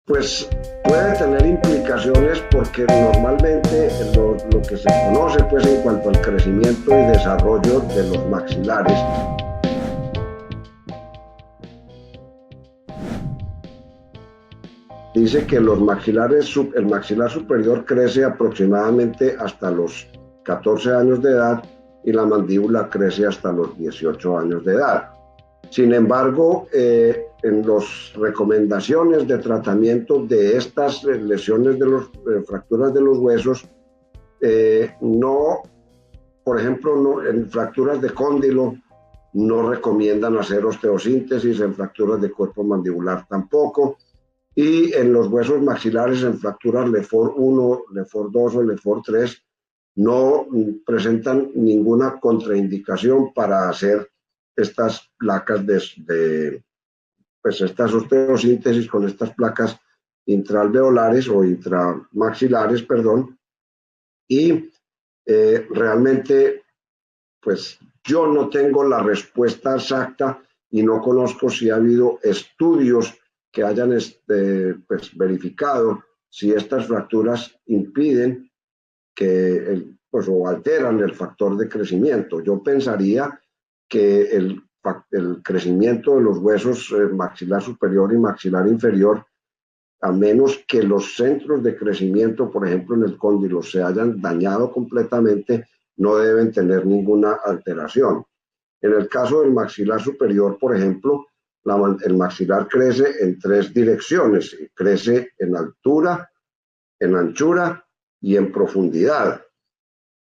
Pues puede tener implicaciones porque normalmente lo que se conoce pues en cuanto al crecimiento y desarrollo de los maxilares dice que el maxilar superior crece aproximadamente hasta los 14 años de edad y la mandíbula crece hasta los 18 años de edad. Sin embargo, en las recomendaciones de tratamiento de estas lesiones de las fracturas de los huesos, por ejemplo, en fracturas de cóndilo no recomiendan hacer osteosíntesis, en fracturas de cuerpo mandibular tampoco, y en los huesos maxilares, en fracturas LeFort 1, LeFort 2 o LeFort 3, no presentan ninguna contraindicación para hacer estas placas pues estas osteosíntesis con estas placas intraalveolares o intramaxilares, perdón, y realmente, pues yo no tengo la respuesta exacta y no conozco si ha habido estudios que hayan pues, verificado si estas fracturas impiden pues, o alteran el factor de crecimiento. Yo pensaría que el crecimiento de los huesos maxilar superior y maxilar inferior, a menos que los centros de crecimiento, por ejemplo en el cóndilo, se hayan dañado completamente, no deben tener ninguna alteración. En el caso del maxilar superior, por ejemplo, el maxilar crece en 3 direcciones: crece en altura, en anchura y en profundidad.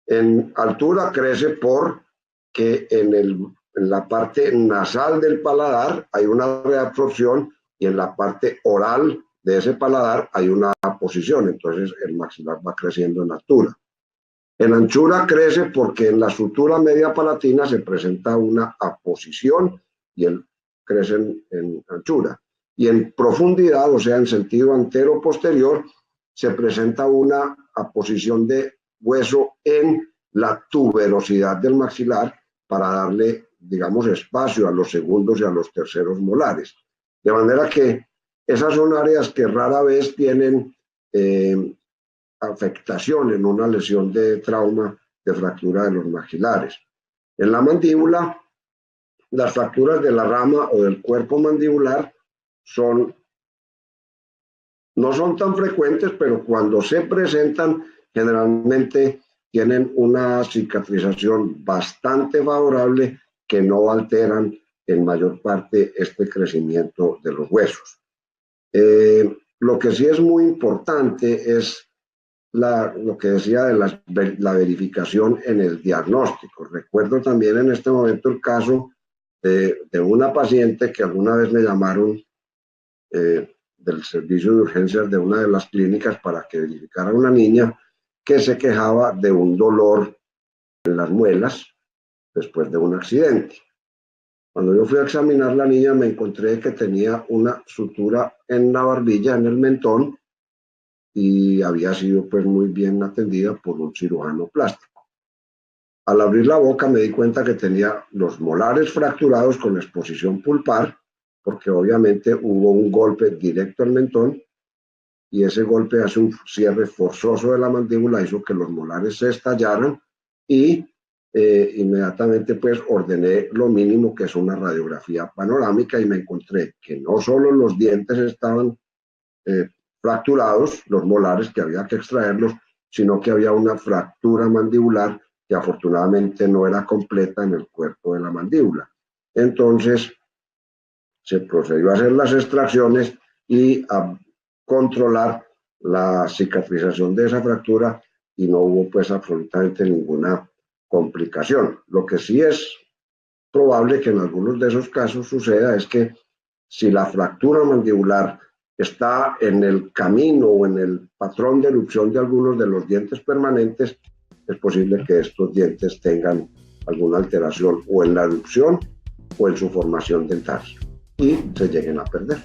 En altura crece porque en la parte nasal del paladar hay una reabsorción y en la parte oral de ese paladar hay una aposición, entonces el maxilar va creciendo en altura. En anchura crece porque en la sutura media palatina se presenta una aposición y él crece en anchura. Y en profundidad, o sea, en sentido antero-posterior, se presenta una aposición de hueso en la tuberosidad del maxilar para darle, digamos, espacio a los segundos y a los terceros molares. De manera que esas son áreas que rara vez tienen afectación en una lesión de trauma de fractura de los maxilares. En la mandíbula, las fracturas de la rama o del cuerpo mandibular no son tan frecuentes, pero cuando se presentan, generalmente tienen una cicatrización bastante favorable que no alteran en mayor parte este crecimiento de los huesos. Lo que sí es muy importante es lo que decía de la verificación en el diagnóstico. Recuerdo también en este momento el caso de una paciente que alguna vez me llamaron del servicio de urgencias de una de las clínicas para que verificara a una niña que se quejaba de un dolor en las muelas después de un accidente. Cuando yo fui a examinar a la niña me encontré que tenía una sutura en la barbilla, en el mentón, y había sido pues muy bien atendida por un cirujano plástico. Al abrir la boca me di cuenta que tenía los molares fracturados con exposición pulpar, porque obviamente hubo un golpe directo al mentón y ese golpe hace un cierre forzoso de la mandíbula, hizo que los molares se estallaran y inmediatamente pues ordené lo mínimo, que es una radiografía panorámica, y me encontré que no solo los dientes estaban fracturados, los molares, que había que extraerlos, sino que había una fractura mandibular que afortunadamente no era completa en el cuerpo de la mandíbula. Entonces se procedió a hacer las extracciones y a controlar la cicatrización de esa fractura y no hubo pues absolutamente ninguna complicación. Lo que sí es probable que en algunos de esos casos suceda es que si la fractura mandibular está en el camino o en el patrón de erupción de algunos de los dientes permanentes, es posible que estos dientes tengan alguna alteración o en la erupción o en su formación dentaria y se lleguen a perder.